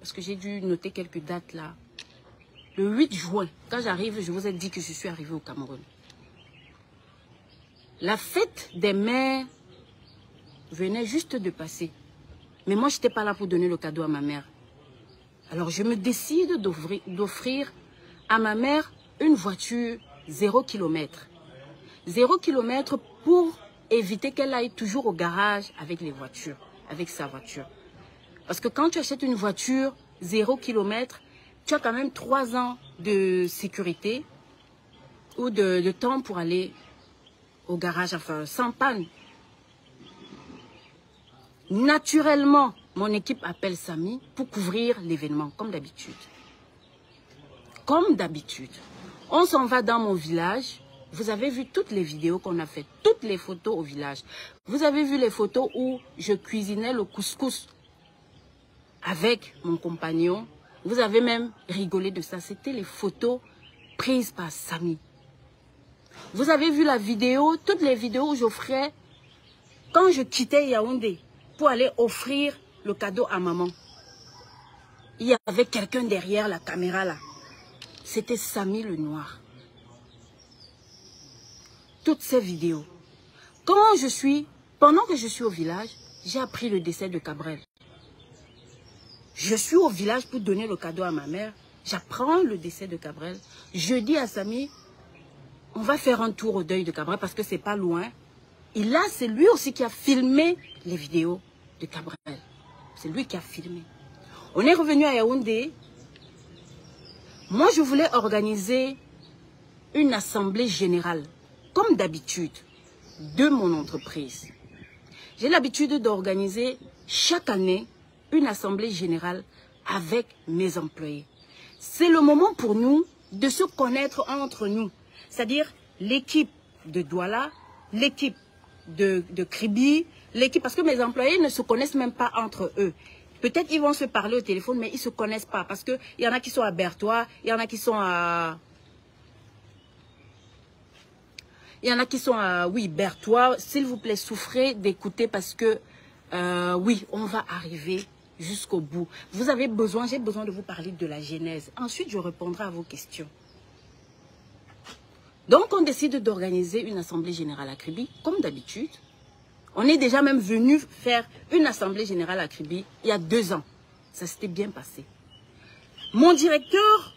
parce que j'ai dû noter quelques dates là. Le 8 juin, quand j'arrive, je vous ai dit que je suis arrivée au Cameroun. La fête des mères venait juste de passer. Mais moi, je n'étais pas là pour donner le cadeau à ma mère. Alors, je me décide d'offrir à ma mère une voiture 0 km. 0 km pour éviter qu'elle aille toujours au garage avec les voitures, avec sa voiture. Parce que quand tu achètes une voiture 0 km, tu as quand même 3 ans de sécurité ou de temps pour aller au garage, enfin, sans panne. Naturellement, mon équipe appelle Samy pour couvrir l'événement, comme d'habitude. Comme d'habitude. On s'en va dans mon village. Vous avez vu toutes les vidéos qu'on a faites, toutes les photos au village. Vous avez vu les photos où je cuisinais le couscous avec mon compagnon. Vous avez même rigolé de ça. C'était les photos prises par Samy. Vous avez vu la vidéo, toutes les vidéos où j'offrais quand je quittais Yaoundé pour aller offrir le cadeau à maman. Il y avait quelqu'un derrière la caméra là. C'était Samy le Noir. Toutes ces vidéos. Pendant que je suis au village, j'ai appris le décès de Cabrel. Je suis au village pour donner le cadeau à ma mère. J'apprends le décès de Cabrel. Je dis à Samy, on va faire un tour au deuil de Cabrel parce que c'est pas loin. Et là, c'est lui aussi qui a filmé les vidéos de Cabrel. C'est lui qui a filmé. On est revenu à Yaoundé. Moi, je voulais organiser une assemblée générale, comme d'habitude, de mon entreprise. J'ai l'habitude d'organiser chaque année une assemblée générale avec mes employés. C'est le moment pour nous de se connaître entre nous. C'est-à-dire l'équipe de Douala, l'équipe de Kribi, l'équipe, parce que mes employés ne se connaissent même pas entre eux. Peut-être ils vont se parler au téléphone, mais ils ne se connaissent pas. Parce qu'il y en a qui sont à Bertois, il y en a qui sont à... oui, Bertois. S'il vous plaît, souffrez d'écouter parce que, oui, on va arriver jusqu'au bout. Vous avez besoin, j'ai besoin de vous parler de la genèse. Ensuite, je répondrai à vos questions. Donc, on décide d'organiser une assemblée générale à Kribi, comme d'habitude. On est déjà même venu faire une assemblée générale à Kribi il y a 2 ans. Ça s'était bien passé. Mon directeur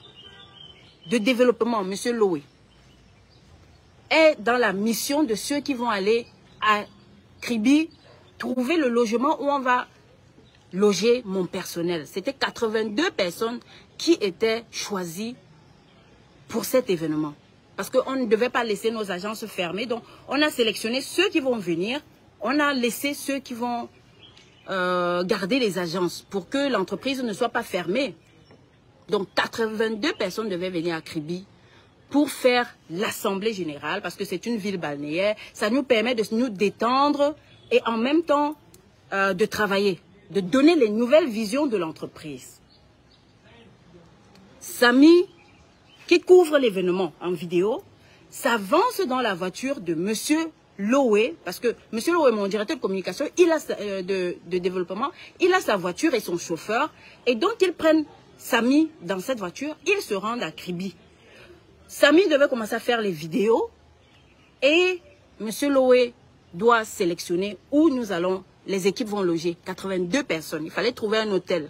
de développement, M. Loé, est dans la mission de ceux qui vont aller à Kribi trouver le logement où on va loger mon personnel. C'était 82 personnes qui étaient choisies pour cet événement. Parce qu'on ne devait pas laisser nos agences fermées. Donc, on a sélectionné ceux qui vont venir. On a laissé ceux qui vont garder les agences pour que l'entreprise ne soit pas fermée. Donc, 82 personnes devaient venir à Kribi pour faire l'assemblée générale, parce que c'est une ville balnéaire. Ça nous permet de nous détendre et en même temps de travailler, de donner les nouvelles visions de l'entreprise. Samy, qui couvre l'événement en vidéo, s'avance dans la voiture de M. Loé, parce que M. Loé, mon directeur de communication, il a de développement, il a sa voiture et son chauffeur, et donc ils prennent Samy dans cette voiture, ils se rendent à Kribi. Samy devait commencer à faire les vidéos et M. Loé doit sélectionner où nous allons, les équipes vont loger, 82 personnes. Il fallait trouver un hôtel.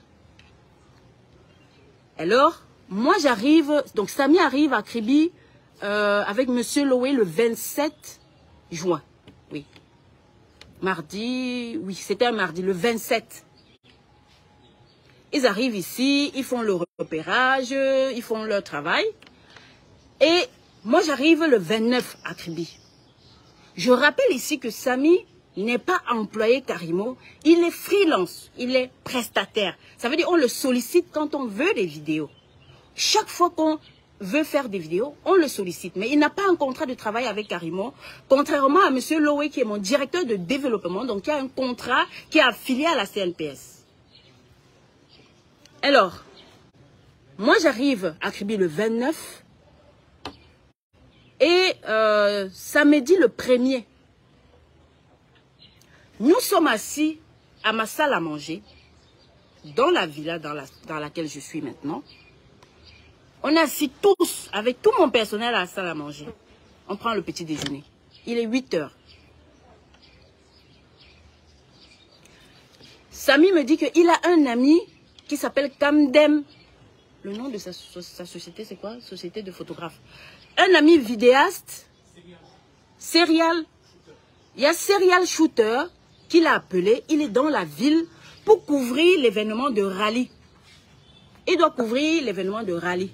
Alors, moi j'arrive, donc Samy arrive à Kribi avec M. Loé le 27 juin. Oui. Mardi, oui, c'était un mardi, le 27. Ils arrivent ici, ils font le repérage, ils font leur travail. Et moi, j'arrive le 29 à Kribi. Je rappelle ici que Samy n'est pas employé Karimo, il est freelance, il est prestataire. Ça veut dire qu'on le sollicite quand on veut des vidéos. Chaque fois qu'on veut faire des vidéos, on le sollicite. Mais il n'a pas un contrat de travail avec Karimo, contrairement à M. Loé qui est mon directeur de développement, donc qui a un contrat qui est affilié à la CNPS. Alors, moi j'arrive à Kribi le 29 et samedi le 1er, nous sommes assis à ma salle à manger. dans la villa dans laquelle je suis maintenant. On est assis tous, avec tout mon personnel à la salle à manger. On prend le petit déjeuner. Il est 8 heures. Samy me dit qu'il a un ami qui s'appelle Kamdem. Le nom de sa société, c'est quoi? Société de photographes. Un ami vidéaste, serial. Il y a serial shooter qu'il a appelé. Il est dans la ville pour couvrir l'événement de rallye. Il doit couvrir l'événement de rallye.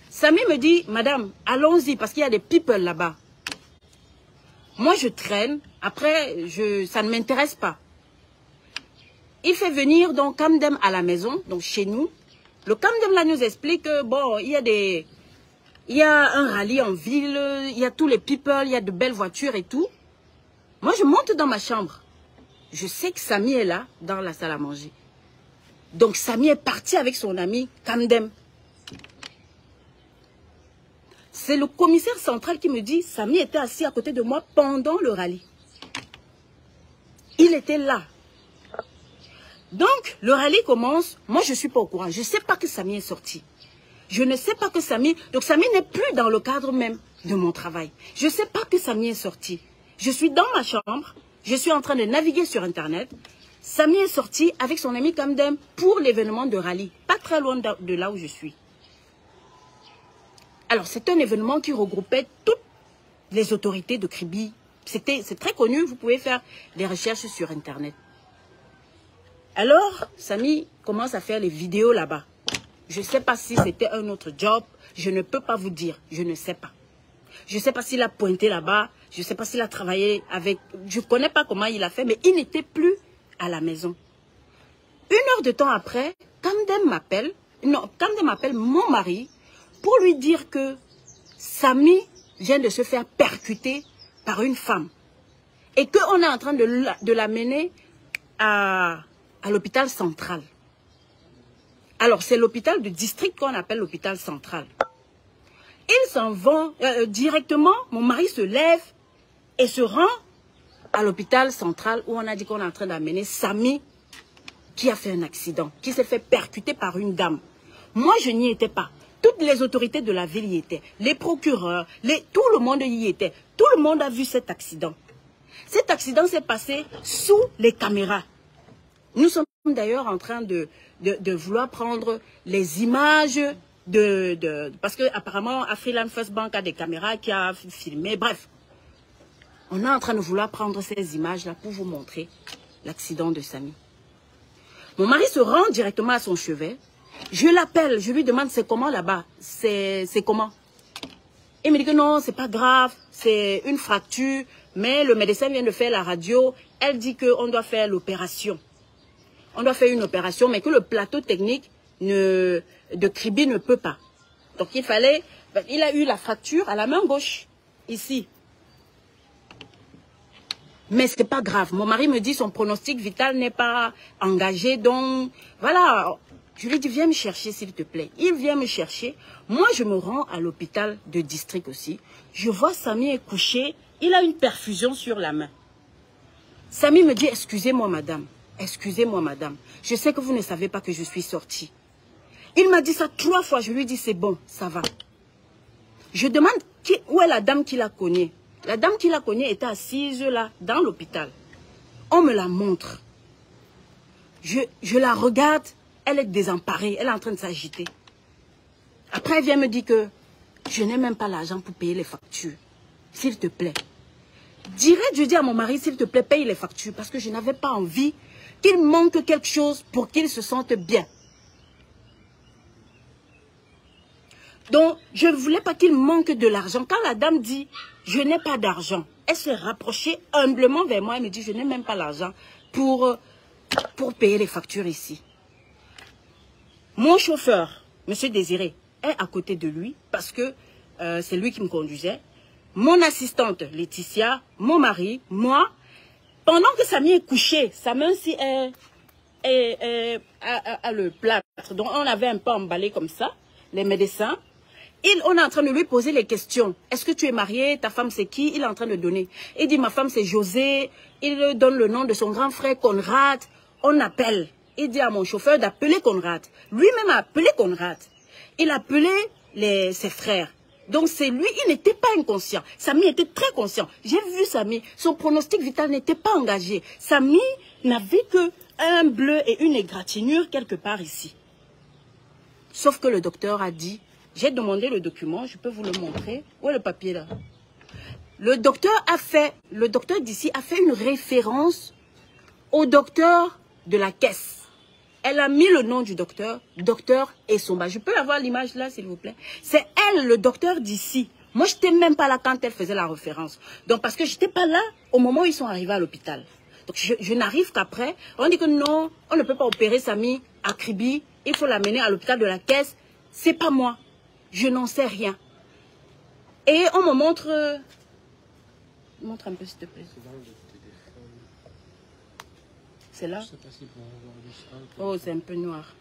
Samy me dit, madame, allons-y parce qu'il y a des people là-bas. Moi, je traîne. Après, ça ne m'intéresse pas. Il fait venir donc Kamdem à la maison, donc chez nous. Le Kamdem là nous explique que bon, il y a un rallye en ville, il y a tous les people, il y a de belles voitures et tout. Moi, je monte dans ma chambre. Je sais que Samy est là, dans la salle à manger. Donc, Samy est parti avec son ami Kamdem. C'est le commissaire central qui me dit, Samy était assis à côté de moi pendant le rallye. Il était là. Donc, le rallye commence. Moi, je ne suis pas au courant. Je ne sais pas que Samy est sorti. Je ne sais pas que Samy... Donc, Samy n'est plus dans le cadre même de mon travail. Je ne sais pas que Samy est sorti. Je suis dans ma chambre. Je suis en train de naviguer sur Internet. Samy est sorti avec son ami Kamdem pour l'événement de rallye. Pas très loin de là où je suis. Alors, c'est un événement qui regroupait toutes les autorités de Kribi. C'est très connu. Vous pouvez faire des recherches sur Internet. Alors, Samy commence à faire les vidéos là-bas. Je ne sais pas si c'était un autre job. Je ne peux pas vous dire. Je ne sais pas. Je ne sais pas s'il a pointé là-bas. Je ne sais pas s'il a travaillé avec... Je ne connais pas comment il a fait, mais il n'était plus à la maison. 1 heure de temps après, Kamdem m'appelle. Non, Kamdem m'appelle mon mari pour lui dire que Samy vient de se faire percuter par une femme. Et qu'on est en train de l'amener à l'hôpital central. Alors, c'est l'hôpital de district qu'on appelle l'hôpital central. Ils s'en vont directement, mon mari se lève et se rend à l'hôpital central où on a dit qu'on est en train d'amener Samy qui a fait un accident, qui s'est fait percuter par une dame. Moi, je n'y étais pas. Toutes les autorités de la ville y étaient. Les procureurs, tout le monde y était. Tout le monde a vu cet accident. Cet accident s'est passé sous les caméras. Nous sommes d'ailleurs en train de vouloir prendre les images parce que apparemment Afriland First Bank a des caméras qui a filmé. Bref, on est en train de vouloir prendre ces images-là pour vous montrer l'accident de Samy. Mon mari se rend directement à son chevet. Je l'appelle, je lui demande c'est comment là-bas, c'est comment. Il me dit que non, c'est pas grave, c'est une fracture, mais le médecin vient de faire la radio. Elle dit qu'on doit faire l'opération. On doit faire une opération, mais que le plateau technique de Kribi ne peut pas. Donc il a eu la fracture à la main gauche, ici. Mais ce n'est pas grave. Mon mari me dit son pronostic vital n'est pas engagé, donc voilà. Je lui dis viens me chercher s'il te plaît. Il vient me chercher. Moi je me rends à l'hôpital de district aussi. Je vois Samy est couché, il a une perfusion sur la main. Samy me dit excusez-moi madame. Excusez-moi, madame. Je sais que vous ne savez pas que je suis sortie. Il m'a dit ça 3 fois. Je lui dis, c'est bon, ça va. Je demande où est la dame qui la connaît. La dame qui la connaît était assise là, dans l'hôpital. On me la montre. Je la regarde. Elle est désemparée. Elle est en train de s'agiter. Après, elle vient me dire que je n'ai même pas l'argent pour payer les factures. S'il te plaît. Je dis à mon mari, s'il te plaît, paye les factures. Parce que je n'avais pas envie qu'il manque quelque chose pour qu'il se sente bien. Donc, je ne voulais pas qu'il manque de l'argent. Quand la dame dit, je n'ai pas d'argent, elle s'est rapprochée humblement vers moi. Elle me dit, je n'ai même pas l'argent pour payer les factures ici. Mon chauffeur, Monsieur Désiré, est à côté de lui parce que c'est lui qui me conduisait. Mon assistante, Laetitia, mon mari, moi, pendant que Samy est couché, sa main aussi a le plâtre. Donc, on avait un peu emballé comme ça, les médecins. On est en train de lui poser les questions. Est-ce que tu es marié? Ta femme, c'est qui? Il est en train de donner. Il dit, ma femme, c'est José. Il donne le nom de son grand frère, Conrad. On appelle. il dit à mon chauffeur d'appeler Conrad. Lui-même a appelé Conrad. Il a appelé ses frères. Donc c'est lui, il n'était pas inconscient. Samy était très conscient. J'ai vu Samy, son pronostic vital n'était pas engagé. Samy n'avait que un bleu et une égratignure quelque part ici. Sauf que le docteur a dit, j'ai demandé le document, je peux vous le montrer. Où est le papier là? Le docteur d'ici a fait une référence au docteur de la caisse. Elle a mis le nom du docteur, docteur Essomba. Je peux avoir l'image là, s'il vous plaît? C'est elle, le docteur d'ici. Moi, je n'étais même pas là quand elle faisait la référence. Donc, parce que je n'étais pas là au moment où ils sont arrivés à l'hôpital. Donc, je n'arrive qu'après. On dit que non, on ne peut pas opérer Samy à Kribi. Il faut l'amener à l'hôpital de la caisse. C'est pas moi. Je n'en sais rien. Et on me montre... Montre un peu, s'il te plaît. C'est là? Oh, c'est un peu noir.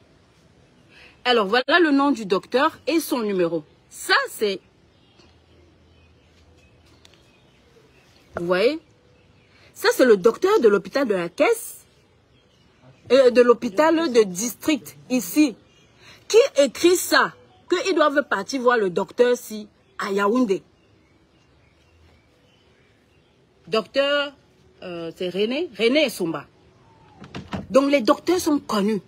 Alors, voilà le nom du docteur et son numéro. Ça, c'est... Vous voyez? Ça, c'est le docteur de l'hôpital de la caisse, de l'hôpital de district, ici, qui écrit ça, qu'ils doivent partir voir le docteur si à Yaoundé. Docteur, c'est René Essomba. Donc, les docteurs sont connus.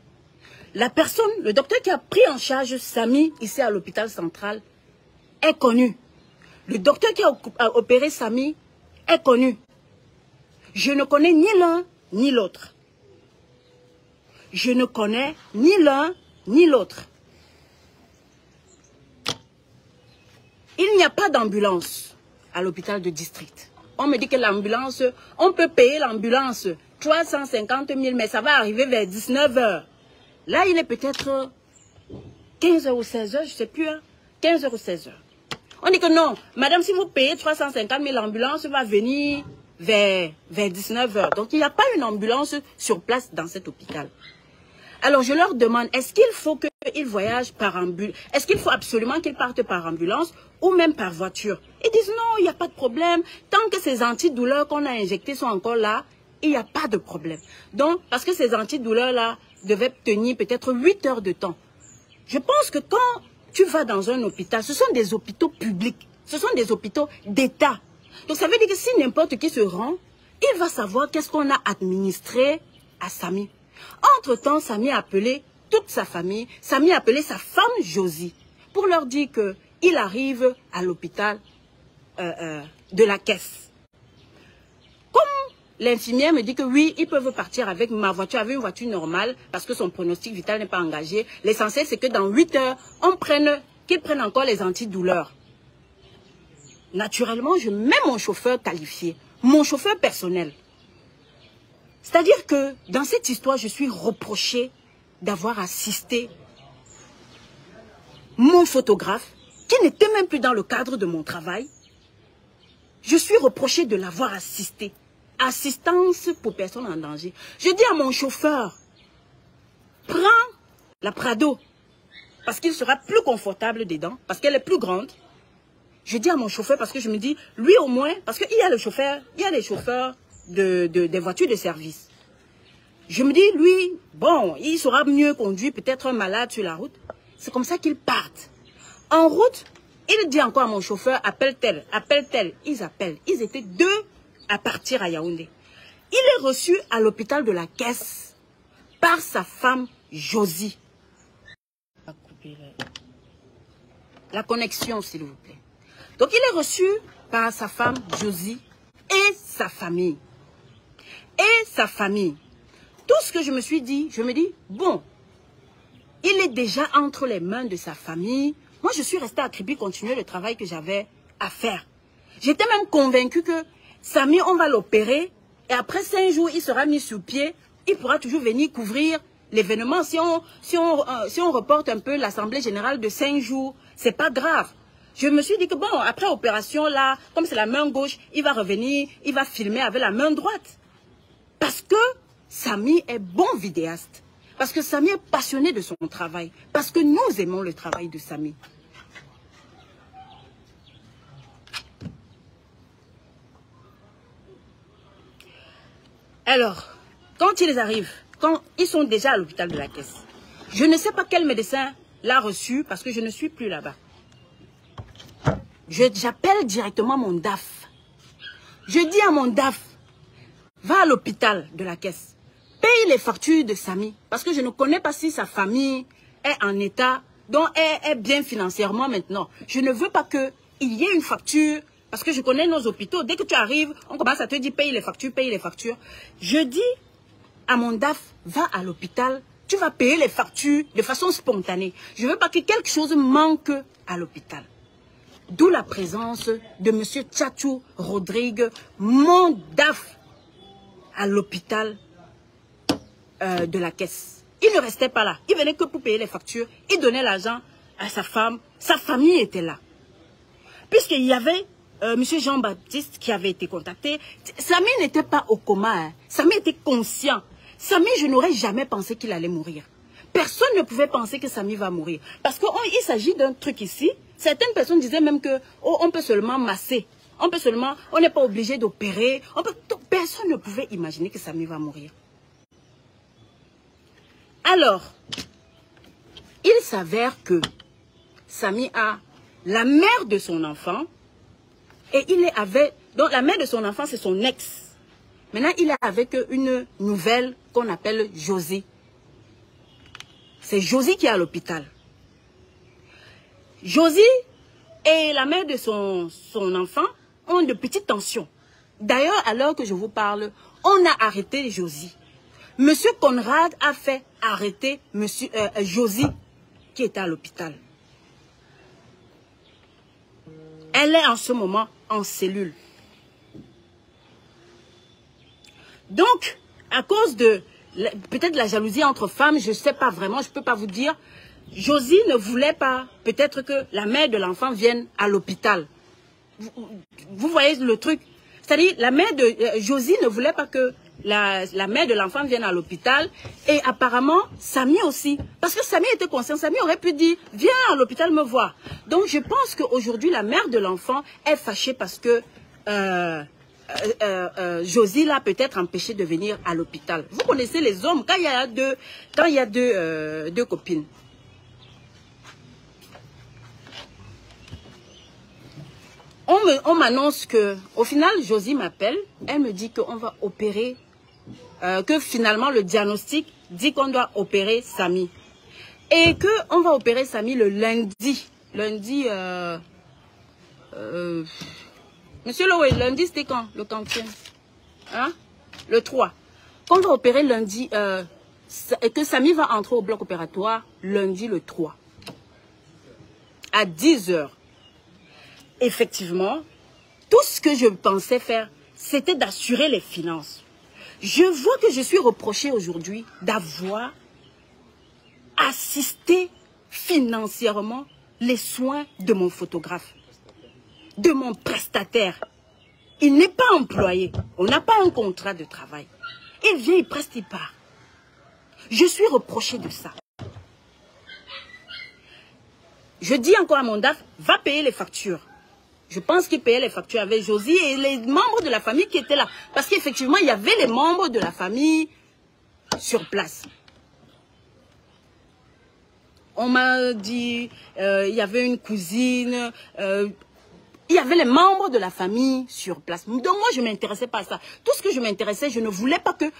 La personne, le docteur qui a pris en charge Samy, ici à l'hôpital central, est connu. Le docteur qui a opéré Samy est connu. Je ne connais ni l'un ni l'autre. Je ne connais ni l'un ni l'autre. Il n'y a pas d'ambulance à l'hôpital de district. On me dit que l'ambulance, on peut payer l'ambulance 350 000, mais ça va arriver vers 19 h. Là, il est peut-être 15 h ou 16 h, je ne sais plus, hein, 15 h ou 16 h. On dit que non, madame, si vous payez 350 000, l'ambulance va venir vers 19 h. Donc, il n'y a pas une ambulance sur place dans cet hôpital. Alors, je leur demande, est-ce qu'il faut qu'ils voyagent par ambulance? Est-ce qu'il faut absolument qu'ils partent par ambulance ou même par voiture? Ils disent non, il n'y a pas de problème. Tant que ces antidouleurs qu'on a injectés sont encore là, il n'y a pas de problème. Donc, parce que ces antidouleurs-là devaient tenir peut-être 8 heures de temps. Je pense que quand tu vas dans un hôpital, ce sont des hôpitaux publics. Ce sont des hôpitaux d'État. Donc, ça veut dire que si n'importe qui se rend, il va savoir qu'est-ce qu'on a administré à Samy. Entre-temps, Samy a appelé toute sa famille. Samy a appelé sa femme Josie pour leur dire qu'il arrive à l'hôpital de la caisse. Comme l'infirmière me dit que oui, ils peuvent partir avec ma voiture, avec une voiture normale, parce que son pronostic vital n'est pas engagé. L'essentiel, c'est que dans 8 heures, qu'ils prennent encore les antidouleurs. Naturellement, je mets mon chauffeur qualifié, mon chauffeur personnel. C'est-à-dire que dans cette histoire, je suis reprochée d'avoir assisté mon photographe, qui n'était même plus dans le cadre de mon travail. Je suis reprochée de l'avoir assisté. Assistance pour personnes en danger. Je dis à mon chauffeur, prends la Prado, parce qu'il sera plus confortable dedans, parce qu'elle est plus grande. Je dis à mon chauffeur, parce que je me dis, lui au moins, parce qu'il y a le chauffeur, il y a les chauffeurs des voitures de service. Je me dis, lui, bon, il saura mieux conduire peut-être un malade sur la route. C'est comme ça qu'ils partent. En route, il dit encore à mon chauffeur, appelle tel, appelle tel. Ils appellent. Ils étaient 2 à partir à Yaoundé. Il est reçu à l'hôpital de la caisse par sa femme Josie. La connexion, s'il vous plaît. Donc, il est reçu par sa femme Josie et sa famille. Et sa famille. Tout ce que je me suis dit, je me dis, bon, il est déjà entre les mains de sa famille. Moi, je suis restée à Kribi continuer le travail que j'avais à faire. J'étais même convaincue que Samy, on va l'opérer. Et après 5 jours, il sera mis sur pied. Il pourra toujours venir couvrir l'événement. Si on reporte un peu l'Assemblée générale de 5 jours, c'est pas grave. Je me suis dit que bon, après opération, là, comme c'est la main gauche, il va revenir, il va filmer avec la main droite. Parce que Samy est bon vidéaste. Parce que Samy est passionné de son travail. Parce que nous aimons le travail de Samy. Alors, quand quand ils sont déjà à l'hôpital de la Caisse. Je ne sais pas quel médecin l'a reçu parce que je ne suis plus là-bas. J'appelle directement mon DAF. Je dis à mon DAF, va à l'hôpital de la Caisse. Paye les factures de Samy. Parce que je ne connais pas si sa famille est en état, dont elle est bien financièrement maintenant. Je ne veux pas qu'il y ait une facture. Parce que je connais nos hôpitaux. Dès que tu arrives, on commence à te dire paye les factures, paye les factures. Je dis à mon DAF, va à l'hôpital. Tu vas payer les factures de façon spontanée. Je ne veux pas que quelque chose manque à l'hôpital. D'où la présence de M. Tchatchou Rodrigue, mon DAF, à l'hôpital de la Caisse. Il ne restait pas là. Il venait que pour payer les factures. Il donnait l'argent à sa femme. Sa famille était là. Puisqu'il y avait M. Jean-Baptiste qui avait été contacté. Samy n'était pas au coma. Hein. Samy était conscient. Samy, je n'aurais jamais pensé qu'il allait mourir. Personne ne pouvait penser que Samy va mourir. Parce qu'il s'agit d'un truc ici. Certaines personnes disaient même que on peut seulement masser. On n'est pas obligé d'opérer. Personne ne pouvait imaginer que Samy va mourir. Alors, il s'avère que Samy a la mère de son enfant et donc la mère de son enfant, c'est son ex. Maintenant, il est avec une nouvelle qu'on appelle Josie. C'est Josie qui est à l'hôpital. Josie et la mère de son enfant ont de petites tensions. D'ailleurs, à l'heure que je vous parle, on a arrêté Josie. Monsieur Conrad a fait arrêter Josie qui était à l'hôpital. Elle est en ce moment en cellule. Donc, à cause de peut-être la jalousie entre femmes, je ne sais pas vraiment, je ne peux pas vous dire, Josie ne voulait pas peut-être que la mère de l'enfant vienne à l'hôpital. Vous voyez le truc? C'est-à-dire, la mère de Josie ne voulait pas que la mère de l'enfant vienne à l'hôpital. Et apparemment, Samy aussi. Parce que Samy était conscient. Samy aurait pu dire, viens à l'hôpital me voir. Donc, je pense qu'aujourd'hui, la mère de l'enfant est fâchée parce que Josie l'a peut-être empêché de venir à l'hôpital. Vous connaissez les hommes, quand il y a deux copines. On m'annonce que, au final, Josie m'appelle. Elle me dit qu'on va opérer, que finalement le diagnostic dit qu'on doit opérer Samy. Et qu'on va opérer Samy le lundi. Lundi, Monsieur Lowe, lundi c'était quand? Le quantième? Hein? Le 3. Qu'on va opérer lundi, et que Samy va entrer au bloc opératoire lundi le 3. À 10 h. Effectivement, tout ce que je pensais faire, c'était d'assurer les finances. Je vois que je suis reprochée aujourd'hui d'avoir assisté financièrement les soins de mon photographe, de mon prestataire. Il n'est pas employé. On n'a pas un contrat de travail. Il vient, il preste, il part. Je suis reprochée de ça. Je dis encore à mon DAF, va payer les factures. Je pense qu'il payait les factures avec Josie et les membres de la famille qui étaient là. Parce qu'effectivement, il y avait les membres de la famille sur place. On m'a dit, il y avait une cousine, il y avait les membres de la famille sur place. Donc moi, je ne m'intéressais pas à ça. Tout ce que je m'intéressais, je ne voulais pas qu'un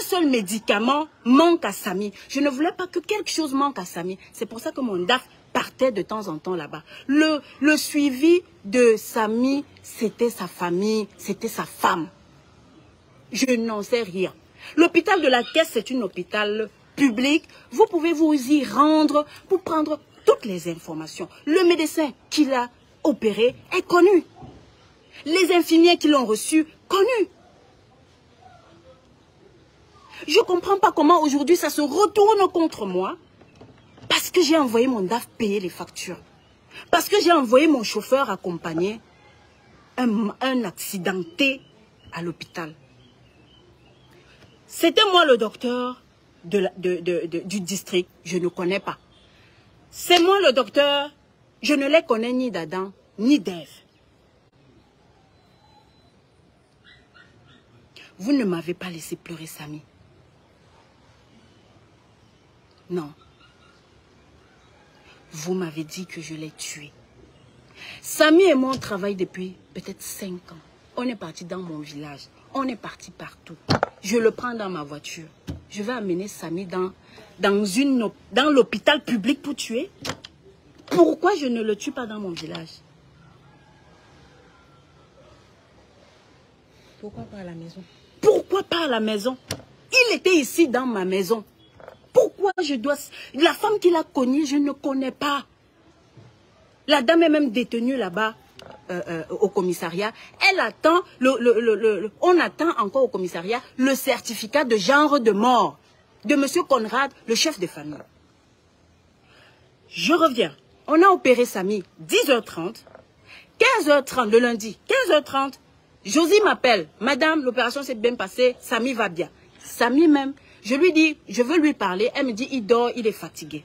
seul médicament manque à Samy. Je ne voulais pas que quelque chose manque à Samy. C'est pour ça que mon DAF partait de temps en temps là-bas. Le suivi de Samy, c'était sa famille, c'était sa femme. Je n'en sais rien. L'hôpital de la Caisse, c'est un hôpital public. Vous pouvez vous y rendre pour prendre toutes les informations. Le médecin qui l'a opéré est connu. Les infirmiers qui l'ont reçu, connus. Je ne comprends pas comment aujourd'hui ça se retourne contre moi. Parce que j'ai envoyé mon DAF payer les factures. Parce que j'ai envoyé mon chauffeur accompagner un accidenté à l'hôpital. C'était moi le docteur du district. Je ne connais pas. C'est moi le docteur. Je ne les connais ni d'Adam, ni d'Ève. Vous ne m'avez pas laissé pleurer Samy. Non. Vous m'avez dit que je l'ai tué. Samy et moi, on travaille depuis peut-être 5 ans. On est parti dans mon village. On est parti partout. Je le prends dans ma voiture. Je vais amener Samy dans l'hôpital public pour tuer. Pourquoi je ne le tue pas dans mon village? Pourquoi pas à la maison? Pourquoi pas à la maison? Il était ici dans ma maison. Pourquoi je dois... La femme qui l'a cogné, je ne connais pas. La dame est même détenue là-bas au commissariat. Elle attend, on attend encore au commissariat le certificat de genre de mort de M. Conrad, le chef de famille. Je reviens. On a opéré Samy 10h30, 15h30 le lundi, 15h30. Josie m'appelle. Madame, l'opération s'est bien passée, Samy va bien. Samy même, je lui dis, je veux lui parler. Elle me dit, il dort, il est fatigué.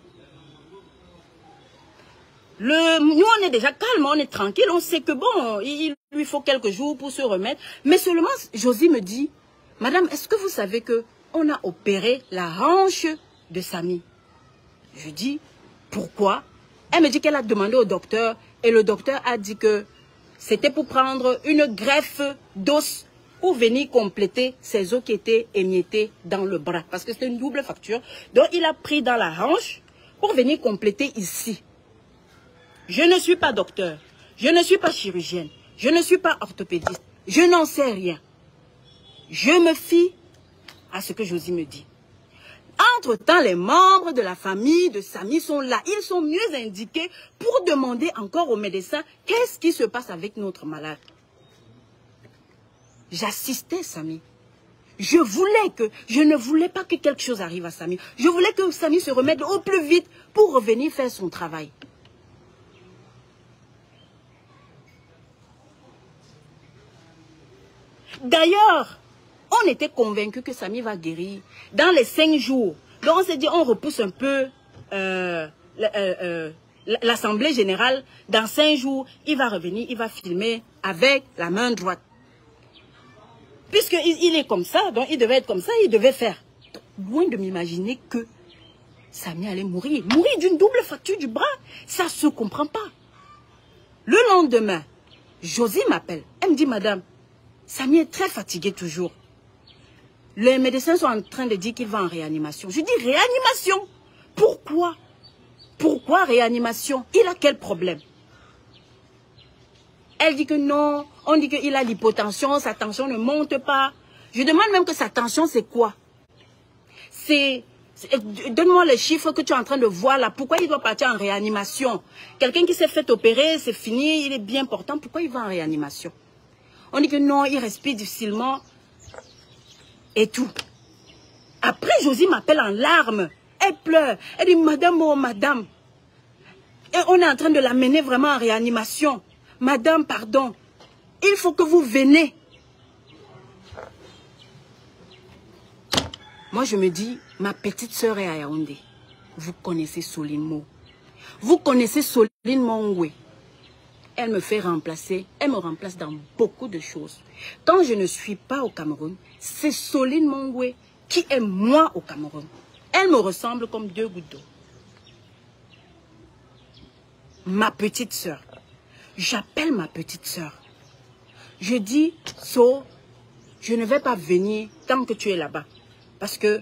Nous, on est déjà calme, on est tranquille. On sait que bon, il lui faut quelques jours pour se remettre. Mais seulement, Josie me dit, Madame, est-ce que vous savez que on a opéré la hanche de Samy? Je dis, pourquoi? Elle me dit qu'elle a demandé au docteur et le docteur a dit que c'était pour prendre une greffe d'os pour venir compléter ses os qui étaient émiettés dans le bras. Parce que c'est une double fracture. Donc, il a pris dans la hanche pour venir compléter ici. Je ne suis pas docteur. Je ne suis pas chirurgienne. Je ne suis pas orthopédiste. Je n'en sais rien. Je me fie à ce que Josie me dit. Entre-temps, les membres de la famille de Samy sont là. Ils sont mieux indiqués pour demander encore au médecin qu'est-ce qui se passe avec notre malade. J'assistais Samy. Je ne voulais pas que quelque chose arrive à Samy. Je voulais que Samy se remette au plus vite pour revenir faire son travail. D'ailleurs, on était convaincus que Samy va guérir dans les 5 jours. Donc on s'est dit, on repousse un peu l'Assemblée générale. Dans 5 jours, il va revenir, il va filmer avec la main droite. Puisqu'il est comme ça, donc il devait être comme ça, il devait faire. Loin de m'imaginer que Samy allait mourir. Mourir d'une double fracture du bras, ça ne se comprend pas. Le lendemain, Josie m'appelle. Elle me dit, Madame, Samy est très fatigué toujours. Les médecins sont en train de dire qu'il va en réanimation. Je dis, réanimation? Pourquoi? Pourquoi réanimation? Il a quel problème? Elle dit que non, on dit qu'il a l'hypotension, sa tension ne monte pas. Je demande même que sa tension, c'est quoi? Donne-moi les chiffres que tu es en train de voir là. Pourquoi il doit partir en réanimation? Quelqu'un qui s'est fait opérer, c'est fini, il est bien portant. Pourquoi il va en réanimation? On dit que non, il respire difficilement. Et tout. Après, Josie m'appelle en larmes. Elle pleure. Elle dit, Madame, oh Madame. Et on est en train de l'amener vraiment en réanimation. Madame, pardon. Il faut que vous venez. Moi, je me dis, ma petite sœur est à Yaoundé. Vous connaissez Soline Mo. Vous connaissez Soline Mongwe. Elle me fait remplacer. Elle me remplace dans beaucoup de choses. Quand je ne suis pas au Cameroun, c'est Soline Mongwe qui est moi au Cameroun. Elle me ressemble comme 2 gouttes d'eau. Ma petite sœur. J'appelle ma petite sœur. Je dis, So, je ne vais pas venir tant que tu es là-bas. Parce que,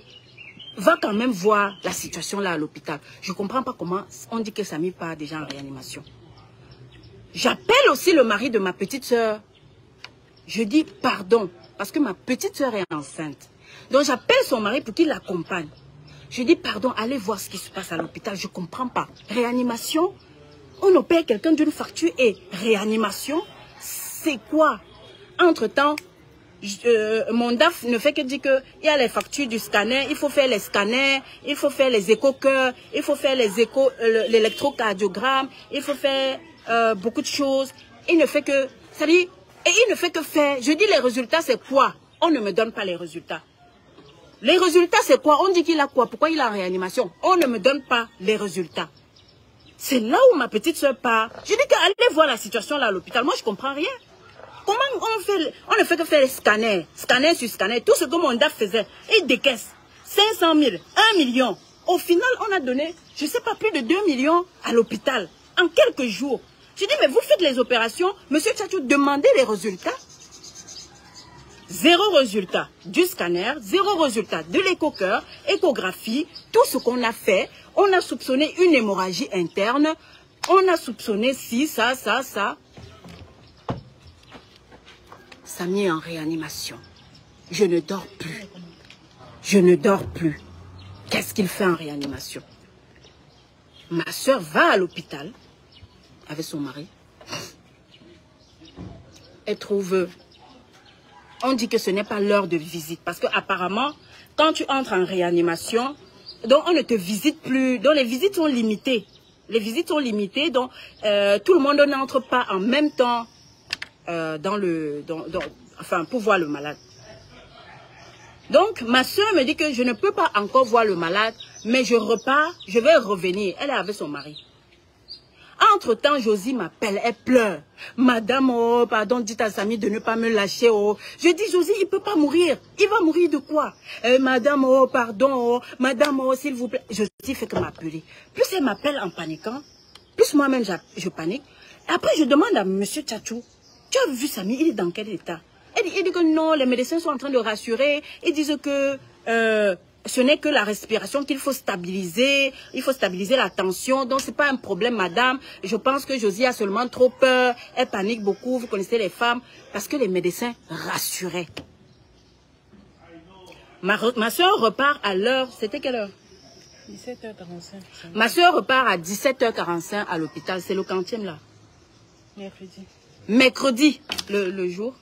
va quand même voir la situation là à l'hôpital. Je ne comprends pas comment on dit que Samy part déjà en réanimation. J'appelle aussi le mari de ma petite sœur. Je dis pardon, parce que ma petite sœur est enceinte. Donc j'appelle son mari pour qu'il l'accompagne. Je dis pardon, allez voir ce qui se passe à l'hôpital. Je ne comprends pas. Réanimation, on opère quelqu'un d'une fracture et réanimation, c'est quoi? Entre-temps, mon DAF ne fait que dire qu'il y a les factures du scanner, il faut faire les scanners, il faut faire les écho-cœurs, il faut faire les échos, l'électrocardiogramme, il faut faire beaucoup de choses. Il ne fait que, c'est-à-dire, et il ne fait que faire. Je dis les résultats, c'est quoi? On ne me donne pas les résultats. Les résultats, c'est quoi? On dit qu'il a quoi? Pourquoi il est en réanimation? On ne me donne pas les résultats. C'est là où ma petite soeur part. Je dis qu'allez voir la situation là à l'hôpital. Moi, je ne comprends rien. Comment on ne fait que faire les scanners, scanner sur scanner, tout ce que mon DAF faisait. Il décaisse 500 000, 1 million. Au final, on a donné, je ne sais pas, plus de 2 millions à l'hôpital en quelques jours. Je dis, mais vous faites les opérations, monsieur Tchatchou, demandez les résultats. Zéro résultat du scanner, zéro résultat de l'écho-cœur, échographie, tout ce qu'on a fait. On a soupçonné une hémorragie interne. On a soupçonné ci, ça. Samy est en réanimation. Je ne dors plus. Je ne dors plus. Qu'est-ce qu'il fait en réanimation? Ma soeur va à l'hôpital avec son mari. Elle trouve... On dit que ce n'est pas l'heure de visite. Parce qu'apparemment, quand tu entres en réanimation, donc on ne te visite plus. Donc les visites sont limitées. Les visites sont limitées. Donc tout le monde n'entre pas en même temps enfin, pour voir le malade. Donc ma soeur me dit que je ne peux pas encore voir le malade, mais je repars, je vais revenir. Elle est avec son mari. Entre-temps, Josie m'appelle, elle pleure. Madame, oh, pardon, dites à Samy de ne pas me lâcher, oh. Je dis, Josie, il ne peut pas mourir. Il va mourir de quoi? Madame, oh, pardon, oh. Madame, oh, s'il vous plaît. Josie fait que m'appeler. Plus elle m'appelle en paniquant, plus moi-même je panique. Après, je demande à monsieur Tchatchou, tu as vu Samy, il est dans quel état? Il dit que non, les médecins sont en train de rassurer. Ils disent que... ce n'est que la respiration qu'il faut stabiliser. Il faut stabiliser la tension. Donc, ce n'est pas un problème, madame. Je pense que Josie a seulement trop peur. Elle panique beaucoup. Vous connaissez les femmes. Parce que les médecins rassuraient. Ma soeur repart à l'heure. C'était quelle heure? 17h45. Ma soeur repart à 17h45 à l'hôpital. C'est le quantième là. Mercredi. Mercredi, le jour.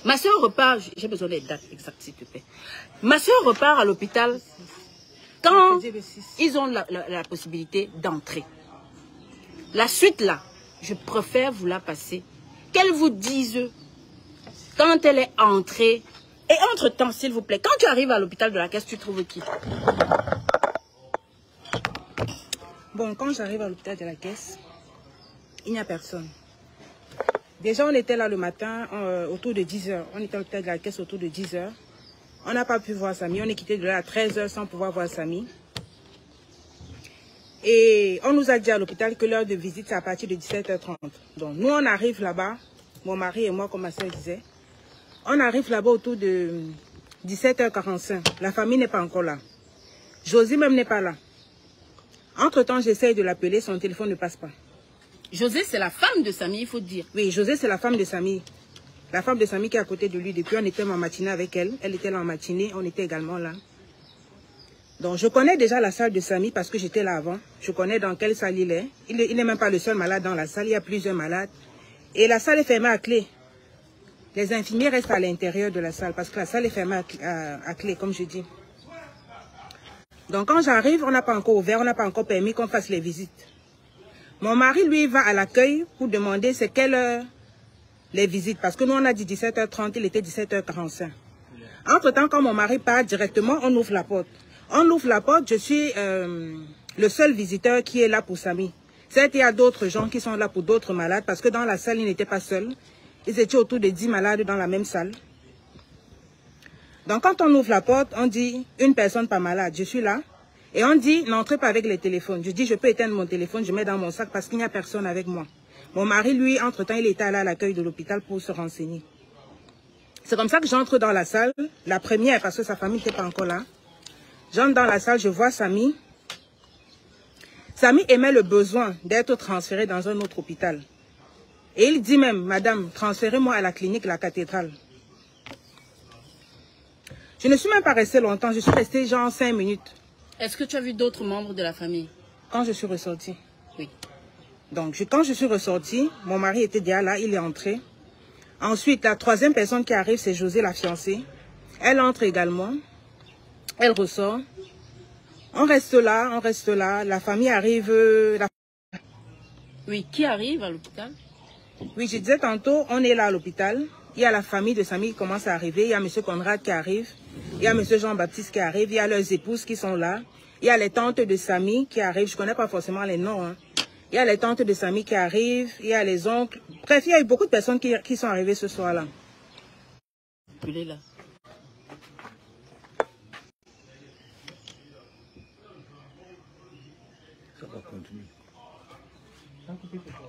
Ma soeur repart, j'ai besoin des dates exactes s'il te plaît. Ma soeur repart à l'hôpital quand ils ont la possibilité d'entrer. La suite là, je préfère vous la passer. Qu'elle vous dise quand elle est entrée. Et entre-temps, s'il vous plaît, quand tu arrives à l'hôpital de la Caisse, tu trouves qui? Bon, quand j'arrive à l'hôpital de la Caisse, il n'y a personne. Déjà, on était là le matin, autour de 10h. On était à l'hôpital de la Caisse autour de 10h. On n'a pas pu voir Samy. On est quitté de là à 13h sans pouvoir voir Samy. Et on nous a dit à l'hôpital que l'heure de visite, c'est à partir de 17h30. Donc, nous, on arrive là-bas, mon mari et moi, comme ma soeur disait. On arrive là-bas autour de 17h45. La famille n'est pas encore là. Josie même n'est pas là. Entre-temps, j'essaye de l'appeler, son téléphone ne passe pas. José, c'est la femme de Samy, il faut dire. Oui, José, c'est la femme de Samy. La femme de Samy qui est à côté de lui. Depuis, on était en matinée avec elle. Elle était là en matinée, on était également là. Donc, je connais déjà la salle de Samy parce que j'étais là avant. Je connais dans quelle salle il est. Il n'est même pas le seul malade dans la salle. Il y a plusieurs malades. Et la salle est fermée à clé. Les infirmiers restent à l'intérieur de la salle parce que la salle est fermée à clé, comme je dis. Donc, quand j'arrive, on n'a pas encore ouvert, on n'a pas encore permis qu'on fasse les visites. Mon mari, lui, va à l'accueil pour demander c'est quelle heure les visites. Parce que nous, on a dit 17h30, il était 17h45. Entre-temps, quand mon mari part directement, on ouvre la porte. On ouvre la porte, je suis le seul visiteur qui est là pour Samy. Certes, il y a d'autres gens qui sont là pour d'autres malades, parce que dans la salle, ils n'étaient pas seuls. Ils étaient autour de 10 malades dans la même salle. Donc, quand on ouvre la porte, on dit une personne pas malade, je suis là. Et on dit, n'entrez pas avec les téléphones. Je dis, je peux éteindre mon téléphone, je mets dans mon sac parce qu'il n'y a personne avec moi. Mon mari, lui, entre-temps, il était allé à l'accueil de l'hôpital pour se renseigner. C'est comme ça que j'entre dans la salle, la première, parce que sa famille n'était pas encore là. J'entre dans la salle, je vois Samy. Samy émet le besoin d'être transféré dans un autre hôpital. Et il dit même, madame, transférez-moi à la clinique La Cathédrale. Je ne suis même pas restée longtemps, je suis restée genre 5 minutes. Est-ce que tu as vu d'autres membres de la famille? Quand je suis ressortie. Oui. Donc, quand je suis ressortie, mon mari était déjà là, il est entré. Ensuite, la troisième personne qui arrive, c'est José, la fiancée. Elle entre également. Elle ressort. On reste là. La famille arrive. Oui, qui arrive à l'hôpital? Oui, je disais tantôt, on est là à l'hôpital. Il y a la famille de Samy qui commence à arriver. Il y a M. Conrad qui arrive. Il y a M. Jean-Baptiste qui arrive. Il y a leurs épouses qui sont là. Il y a les tantes de Samy qui arrivent. Je ne connais pas forcément les noms. Hein. Il y a les tantes de Samy qui arrivent. Il y a les oncles. Bref, il y a eu beaucoup de personnes qui sont arrivées ce soir-là. Il est là. Ça va continuer.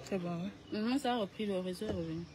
C'est bon, hein? Maintenant, ça a repris, le réseau est revenu.